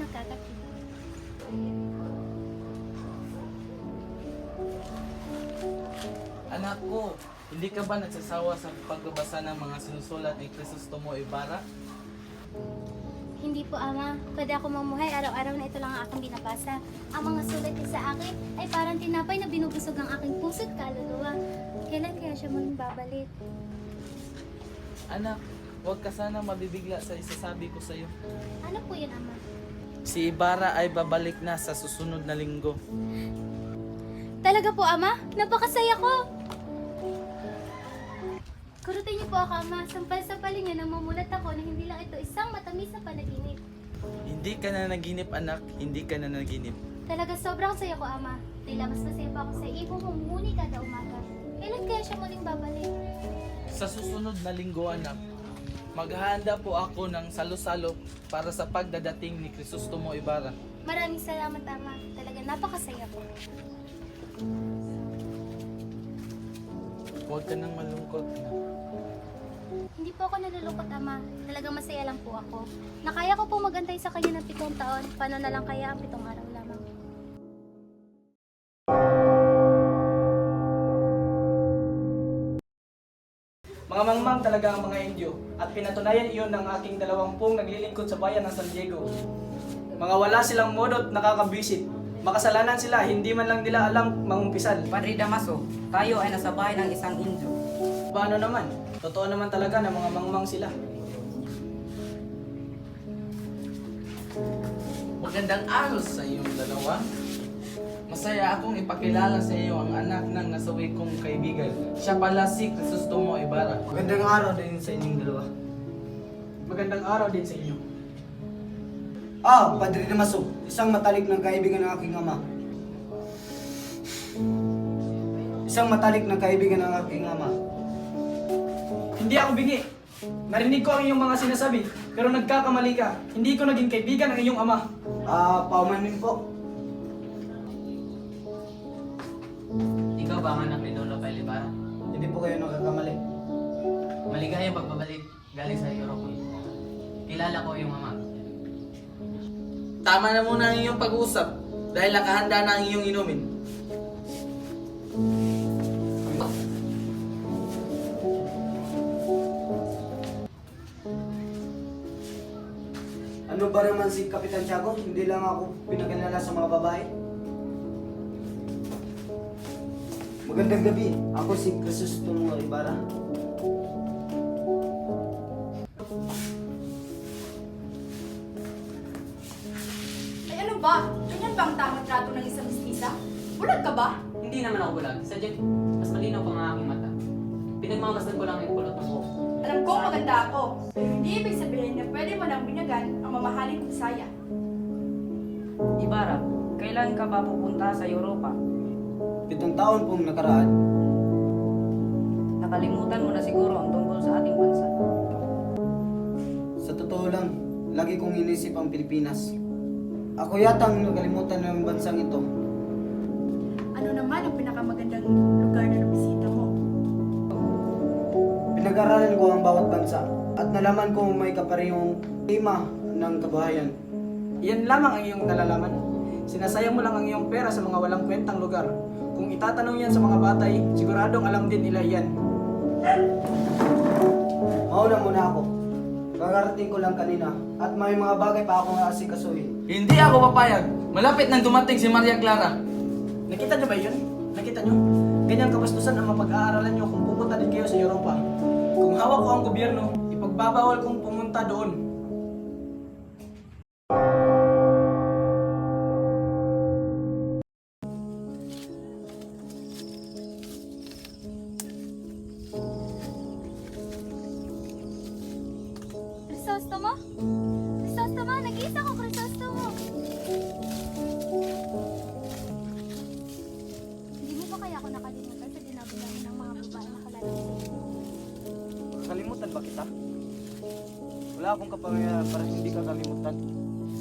magkakakita. Anak ko, hindi ka ba nagsasawa sa pagbabasa ng mga sinusulat ni Crisostomo Ibarra? Hindi po, Ama. Pwede ako mamuhay. Araw-araw na ito lang ang aking binabasa. Ang mga sulat niya sa akin ay parang tinapay na binubusog ang aking puso't kaluluwa. Kailan kaya siya muling babalik? Anak, huwag ka sana mabibigla sa isasabi ko sa'yo. Ano po yun, Ama? Si Ibarra ay babalik na sa susunod na linggo. Talaga po, Ama? Napakasaya ko! Kurutin niyo po ako, Ama. Sampal-sampalin niyo, namumulat ako na hindi lang ito isang matamis na panaginip. Hindi ka na naginip, anak. Hindi ka na naginip. Talaga sobrang saya ko, Ama. Tila mas masaya pa ako sa ibong mumuni kada umaga. Kailan kaya siya muling babalik? Sa susunod na linggo, anak, maghahanda po ako ng salo-salo para sa pagdadating ni Crisostomo Ibarra. Maraming salamat, Ama. Talaga napakasaya ko. Huwag ka nang malungkot, anak. Hindi po ako nalulungkot, Ama. Talagang masaya lang po ako. Nakaya ko po magantay sa kanya ng 7 taon. Paano na lang kaya ang 7 araw lamang? Mga mangmang talaga ang mga Indio at pinatunayan iyon ng aking 20 naglilingkod sa bayan ng San Diego. Mga wala silang modo't nakakabwisit. Makasalanan sila, hindi man lang nila alam mangumpisal. Padre Damaso, tayo ay nasa bahay ng isang Indio. Paano naman? Totoo naman talaga na mga mangmang sila. Magandang araw sa iyong dalawa. Masaya akong ipakilala sa iyo ang anak ng nasawi kong kaibigan. Siya pala si Crisostomo Ibarra. Magandang araw din sa inyong dalawa. Magandang araw din sa inyo. Padre Damaso, isang matalik ng kaibigan ng aking ama. Isang matalik ng kaibigan ng aking ama. Hindi ako bingi. Narinig ko ang iyong mga sinasabi, pero nagkakamali ka. Hindi ko naging kaibigan ng iyong ama. Paumanin po. Ikaw ba ang anak ni Don Rafael Ibarra? Hindi po kayo nakakamali. Maligayang pagbabalik galing sa Europe. Kilala ko yung ama. Tama na muna ang iyong pag-uusap dahil nakahanda na ang iyong inumin. Ano ba naman si Kapitan Tiago? Hindi lang ako pinakilala sa mga babae. Magandang gabi. Ako si Crisostomo Ibarra. Ay ano ba? Ganyan ba ang tamang trato ng isang mistisa? Bulag ka ba? Hindi naman ako bulag. Sadyang mas malinaw pa nga aking mata. Pinagmamasdan ko lang yung kulot ng buhok. Alam ko maganda ako. Pero hindi ibig sabihin na pwede mo nang binagan ang mamahaling kong saya. Ibarra, kailan ka ba pupunta sa Europa? 7 taon pong nakaraan. Nakalimutan mo na siguro ang tungkol sa ating bansa. Sa totoo lang, lagi kong inisip ang Pilipinas. Ako yata ang nakalimutan ng bansang ito. Ano naman ang pinakamagandang lugar na nabisita mo? Pinag-aralan ko ang bawat bansa at nalaman ko may kaparehong tema ng kabuhayan. Iyan lamang ang iyong nalalaman. Sinasayang mo lang ang iyong pera sa mga walang kwentang lugar. Kung itatanong yan sa mga batay, siguradong alam din nila yan. Mauna muna ako. Kakarating ko lang kanina at may mga bagay pa akong aasikasuhin. Hindi ako papayag. Malapit nang dumating si Maria Clara. Nakita niyo ba yun? Nakita niyo? Ganyang kabastusan ang mapag-aaralan niyo kung pupunta din kayo sa Europa. Kung hawak ko ang gobyerno, ipagbabawal kong pumunta doon. Crisostomo? Crisostomo! Nag-iisa ko, Crisostomo! Hindi mo ba kaya ako nakalimutan sa dinabudami ng mga babae na kalala sa iyo? Kalimutan ba kita? Wala akong kapangyarihan para hindi ka kalimutan.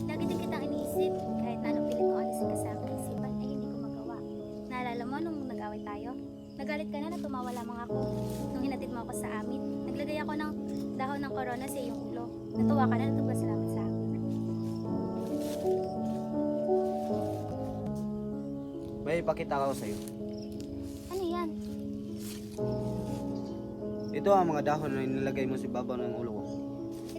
Lagi din kitang iniisip. Kahit na anong pilit ko alisin ka sa aking isipan, ay hindi ko magawa. Naalala mo nung nag-away tayo? Nagalit ka na tumawa lamang ako nung hinatid mo ako sa amin. Naglagay ako ng dahon ng corona sa iyong ulo. Natuwa ka na, natupasalamat sa akin. may ipakita ako sa iyo. Ano yan? Ito ang mga dahon na nilagay mo sa ibabaw ng ulo ko.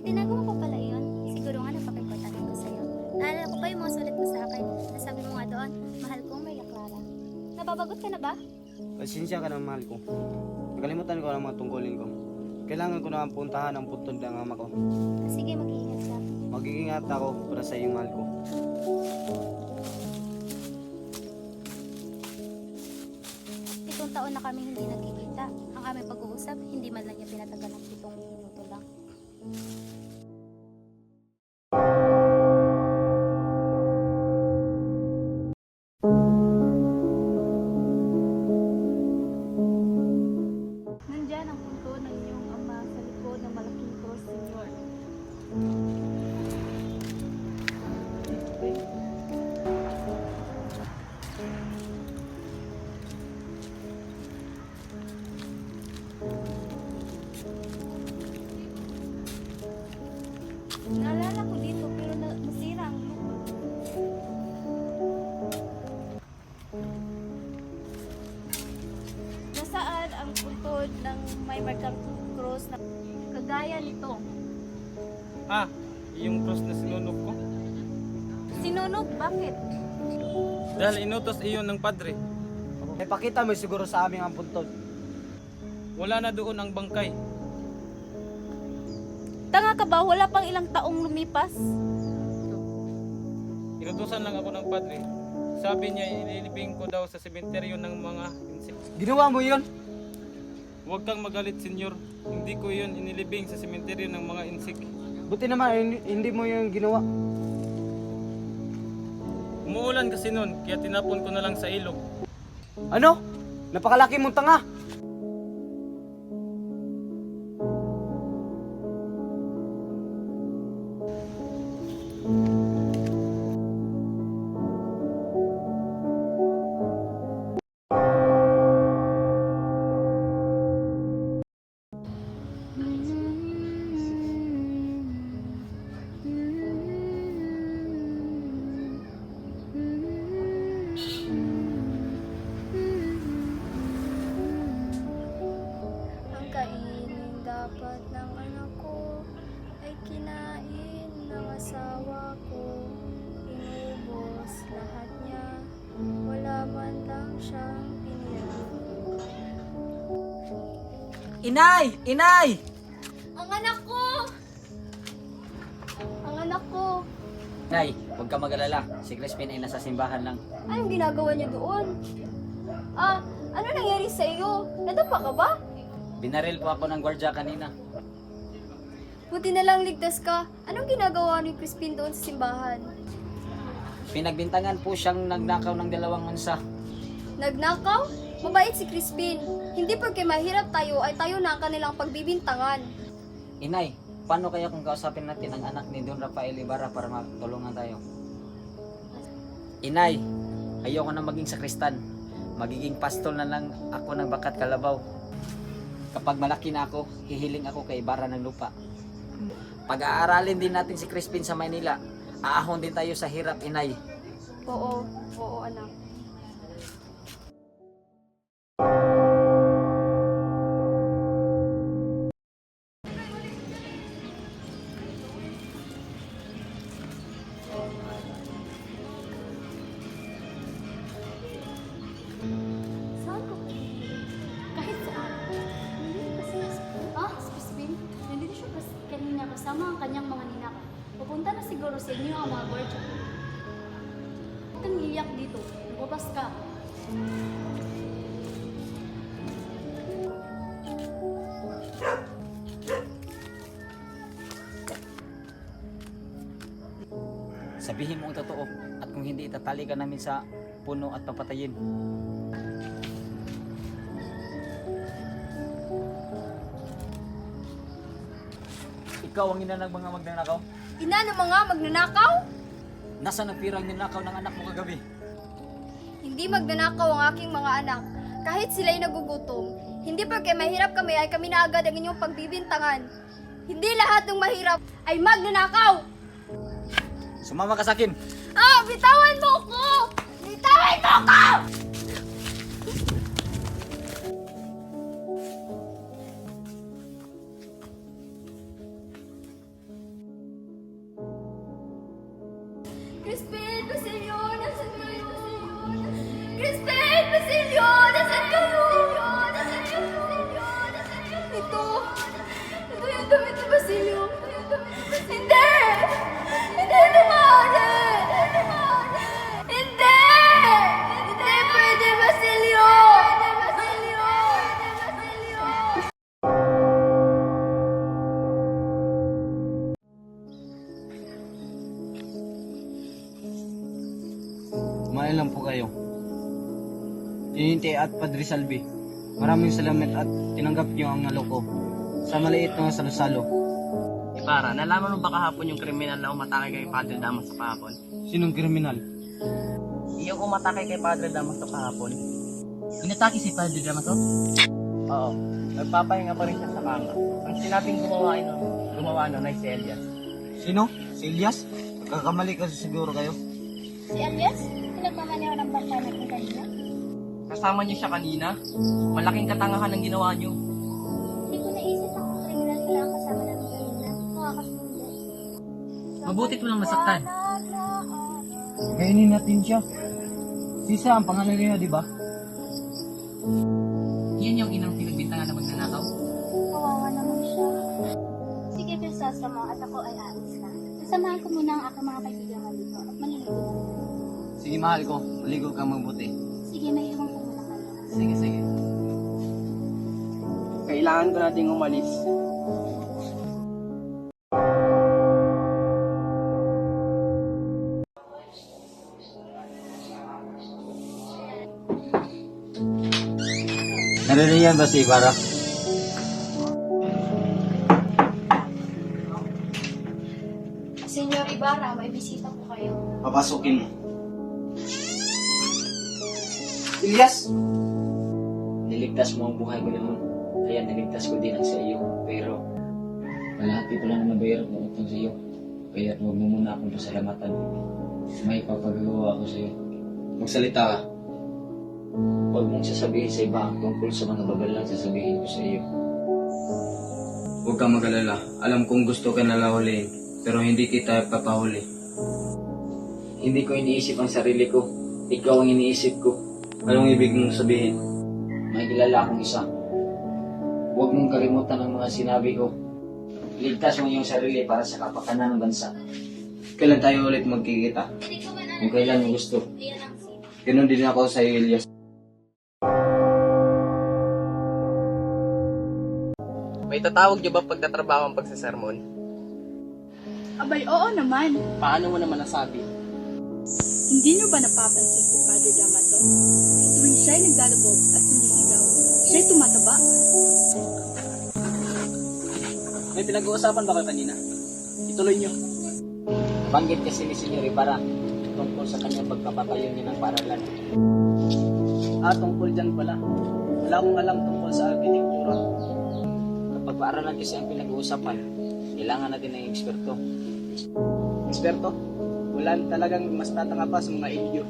Itinago mo pa pala yun? Siguro nga napaka-importante ko sa'yo. Naalala ko pa yung mga sulit mo sa akin. Nasabi mo nga doon, mahal kong Maria Clara. Nababagot ka na ba? Pasensya ka na, mahal ko. Nakalimutan ko ang mga tungkulin ko. Kailangan ko na puntahan ang puntod ng ama ko. Sige, mag-iingat ka. Mag-iingat ako para sa iyong mahal ko. Pitong taon na kami hindi nagkikita. Ang aming pag-uusap, hindi man lang niya pinatagal ng 7 minuto lang. Nandyan ang punto ng iyong ama sa likod ng malaking cross, Senyor. Naalala ko dito pero masira ang lupa. Nasaan ang puntod ng may markang cross na kagaya nito? Ah, yung cross na sinunog ko. Sinunog, bakit? Dahil inutos iyon ng padre. Ipakita mo siguro sa amin ang puntod. Wala na doon ang bangkay. Tanga ka ba? Wala pang ilang taong lumipas? Inutusan lang ako ng padre. Sabi niya, ililibing ko daw sa sementeryo ng mga insik. Ginawa mo yun? Huwag kang magalit, senyor. Hindi ko yun inilibing sa sementeryo ng mga insik. Buti naman, hindi mo yun ginawa. Umuulan kasi noon, kaya tinapon ko na lang sa ilog. Ano? Napakalaki mong tanga. Ang kainin dapat ng anak ko ay kinain ng asawa ko. Inubos lahat niya, wala man lang siyang pinira. Inay! Inay! Ang anak ko! Ang anak ko! Nay, huwag ka mag-alala. Si Crispin ay nasa simbahan lang. Anong ginagawa niya doon? Ano nangyari sa iyo? Nadapa ka ba? Binaril po ako ng gwardya kanina. Buti na lang ligtas ka. Anong ginagawa ni Crispin doon sa simbahan? Pinagbintangan po siyang nagnakaw ng 2 unsa. Nagnakaw? Mabait si Crispin. Hindi porke mahirap tayo ay tayo na ang kanilang pagbibintangan. Inay, paano kaya kung kausapin natin ang anak ni Don Rafael Ibarra para matulungan tayo? Inay, ayoko na maging sakristan. Magiging pastol na lang ako ng Bakat Kalabaw. Kapag malaki na ako, hihiling ako kay Ibarra ng lupa. Pag-aaralin din natin si Crispin sa Maynila. Aahon din tayo sa hirap, Inay. Oo anak. Saan ko? Kahit saan. Hindi kasi, si Crispin, nandito siya kanina kasama ang kanyang mga ninak. Pupunta na siguro sa inyo ang mga guardia. Huwag kang iiyak dito. Lumabas ka. Sabihin mo ang totoo at kung hindi itatali ka namin sa puno at papatayin. Ikaw ang ina ng mga magnanakaw? Ina ng mga magnanakaw? Nasaan ang pirang ninakaw ng anak mo kagabi? Hindi magnanakaw ang aking mga anak. Kahit sila'y nagugutom. Hindi porke mahirap kami ay kami na agad ang inyong pagbibintangan. Hindi lahat ng mahirap ay magnanakaw! Sumama ka sa akin! Bitawan mo ko! Bitawan mo ako! Crispin! Basilio! Nasaan kayo? Crispin! Basilio! Nasaan kayo? Ito! Ito yung damit ni Basilio! Hindi! Hindi maaari! Hindi! Hindi pwede, Basilio! Kumain lang po kayo. Tininte at Padre Salvi, maraming salamat at tinanggap niyo ang nalo ko sa maliit na salo-salo. Para, nalaman mo ba kahapon yung kriminal na umatake kay Padre Damaso kahapon? Sinong kriminal? Yung umatake kay Padre Damaso kahapon. Inatake si Padre Damaso? Oo. Nagpapahinga pa rin siya sa kama. Ang sinabing gumawa nun ay si Elias. Sino? Si Elias? Nagkakamali kasi siguro kayo. Si Elias? Pinagmamaneho ng bangka natin kanina? Kasama niyo siya kanina. Malaking katangahan ang ginawa niyo. Hindi ko naisip ang kriminal nila ang kasama natin kanina. Nakakasundo. Mabuti ko lang masaktan. Kainin natin siya. Sisa ang pangalan niya, di ba? Yan yung inang pinagbintangan na magnanakaw. Kawawa naman siya. Sige, Crisostomo, at ako ay aalis na. Sasamahan ko muna ang aking mga kaibigan maligo at maniligo na. Sige, mahal ko. Maligo ka mabuti. Sige, may iwan ko muna kayo. Sige, sige. Kailangan ko nating umalis. Naririyan ba si Ibarra? Senyor Ibarra, may bisita po kayo. Papasukin mo. Elias! Niligtas mo ang buhay ko noon, kaya niligtas ko din ang sa iyo. Pero, kalahati ko lang nabayaran ng utang sa iyo. Kaya huwag mo muna akong pasalamatan. May papagawa ako sa iyo. Magsalita ka. Huwag mong sasabihin sa iba ang tungkol sa mga babalang sasabihin ko sa iyo. Huwag kang mag-alala. Alam kong gusto ka nalahuliin, pero hindi kita papahuli. Hindi ko iniisip ang sarili ko. Ikaw ang iniisip ko. Anong ibig mong sabihin? May kilala akong isa. Huwag mong kalimutan ang mga sinabi ko. Ligtas mo yung sarili para sa kapakanan ng bansa. Kailan tayo ulit magkikita? Kung kailan mo gusto. Ayan ang sino. Ganon din ako sa iyo, Elias. May tatawag niyo ba pagtatrabaho ang pagsasermon? Abay, oo naman. Paano mo naman nasabi? Hindi niyo ba napapansin si Padre Damaso? Tuwing siya'y naglalabog at sumisigaw, siya'y tumataba. May pinag-uusapan ba kayo kanina? Ituloy niyo. Banggit kasi ni Senyor Ibarra tungkol sa kanyang pagpapatayo niya ng paralan. Tungkol dyan pala. Wala akong alam tungkol sa arkitektura. Kapag paaralan kasi ang pinag-uusapan, kailangan natin ng eksperto. Eksperto? Wala talagang mas tatanga pa sa mga Indio.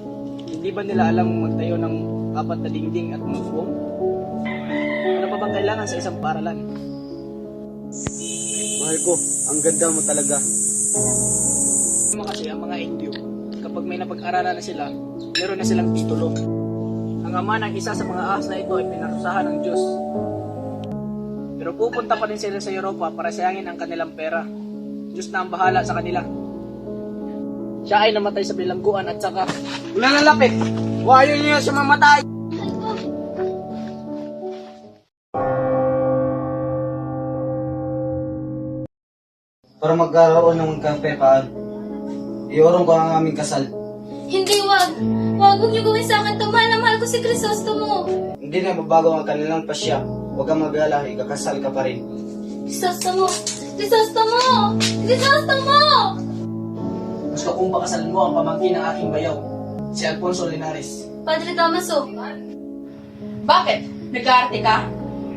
Hindi ba nila alam magtayo ng 4 na dingding at mga buwong? Ano pa bang kailangan sa isang paaralan? Mahal ko, ang ganda mo talaga. Kasi ang mga Indio, kapag may napag-aralan na sila, meron na silang titulo. Ang ama ng isa sa mga ahas na ito ay pinarusahan ng Diyos. Pero pupunta pa rin sila sa Europa para sayangin ang kanilang pera. Diyos na ang bahala sa kanila. Siya ay namatay sa bilangguan at saka wala nalapit. Wayo niya siya mamatay. Para magkaroon ng magkapepaan, iorong ko ang aming kasal. Hindi, wag! Wag niyo gawin sa akin to. Mahal na mahal ko si Crisostomo. Hindi na babago ang kanilang pasya. Huwag kang mag-alala, ikakasal ka pa rin. Crisostomo! Crisostomo! Crisostomo! Gusto kong pakasalan mo ang pamangkin ng aking bayaw, si Alfonso Linares. Padre Damaso, Bakit? Nag-aarte ka?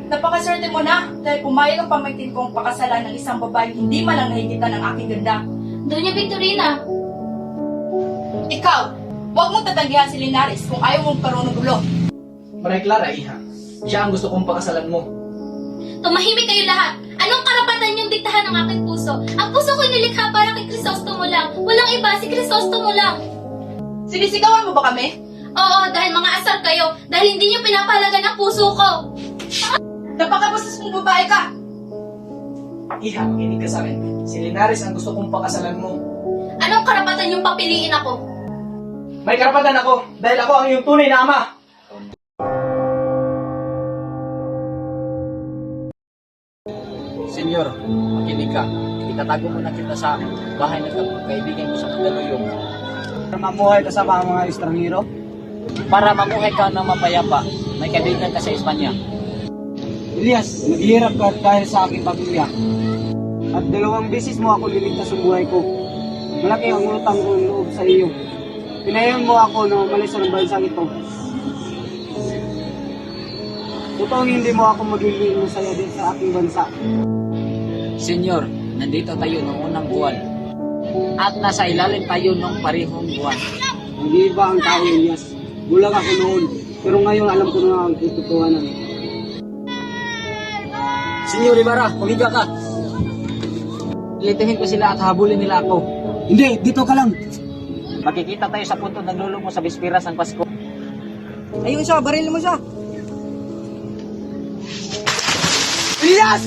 Napakaswerte mo na dahil pumayag ang pamangkin kong pakasalan ng isang babae hindi man lang nahigitan ng aking ganda. Doña Victorina, Ikaw, Huwag mong tatanggihan si Linares kung ayaw mong karoon ng gulo. Maria Clara, iha. Siya ang gusto kong pakasalan mo. Tumahimik kayo lahat! Anong karapatan niyong diktahan ng aking puso? Ang puso ko'y nilikha para kay Crisostomo lang. Walang iba, si Crisostomo lang. Sinisigawan mo ba kami? Oo, dahil mga asar kayo. Dahil hindi niyo pinapalagan ang puso ko. Napakabastos mong babae ka! Iha, makinig ka sa akin. Si Linares ang gusto kong pakasalan mo. Anong karapatan niyong papiliin ako? May karapatan ako dahil ako ang iyong tunay na ama. Senyor, makinig ka. Itatago mo na kita sa bahay ng kaibigan ko sa Mandaluyong Para mamuhay kasama ang mga estranghero. para mamuhay ka ng mapayapa. May kaibigan ka sa Espanya. Elias, naghihirap ka dahil sa aking pamilya. At 2 beses mo ako liligtas sa buhay ko. Malaki ang utang kong loob sa iyo. Pinayon mo ako na umalis sa bansang ito. Totoong hindi mo ako magiging masaya din sa aking bansa. Senyor, nandito tayo noong unang buwan. At nasa ilalim tayo nung parehong buwan. Nag-iiba ang tao, Elias. Bulag ako noon, pero ngayon alam ko na ang katotohanan. Senyor Ibarra, pumiga ka. Ilitihin ko sila at habulin nila ako. Hindi, dito ka lang. Makikita tayo sa punto ng lolo mo sa bispiras ng Pasko. Ayun siya, baril mo siya. Elias!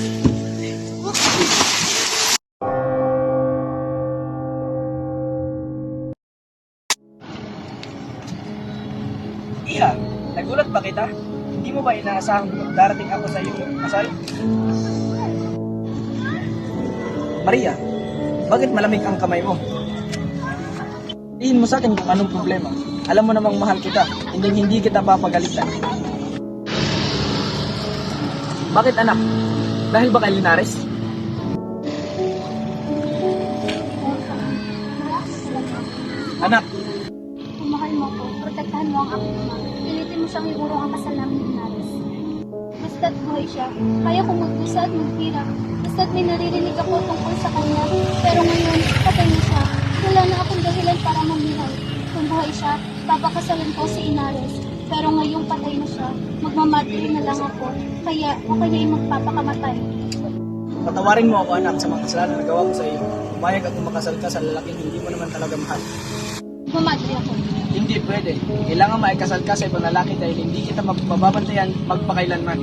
Iha, nagulat ba kita? Hindi mo ba inaasahang darating ako sa iyong kasal? Maria, bakit malamig ang kamay mo? Tingin mo sa akin kung anong problema. Alam mo namang mahal kita, hindi kita papagalitan. Bakit anak? Dahil ba kay Linares? Anak, Kung mahal mo ko, protektahan mo ang aking ama. Pilitin mo siyang iurong ang kasal namin ni Nares. Basta't buhay siya, kaya kong magdusa at magpira. Basta't may naririnig ako tungkol sa kanya. Pero ngayon, patay na siya. Wala na akong dahilan para mamuhay. Kung buhay siya, papakasalin ko si Inares. Pero ngayong patay na siya, magmamadri na lang ako. Kaya ako ay magpapakamatay. patawarin mo ako anak sa mga kasalanan na gawa ko sa iyo. Umayag at makasal ka sa lalaking hindi mo naman talaga mahal. Magmamadri ako. Hindi pwede. Kailangan maikasal ka sa ibang lalaki dahil hindi kita mababantayan magpakailanman.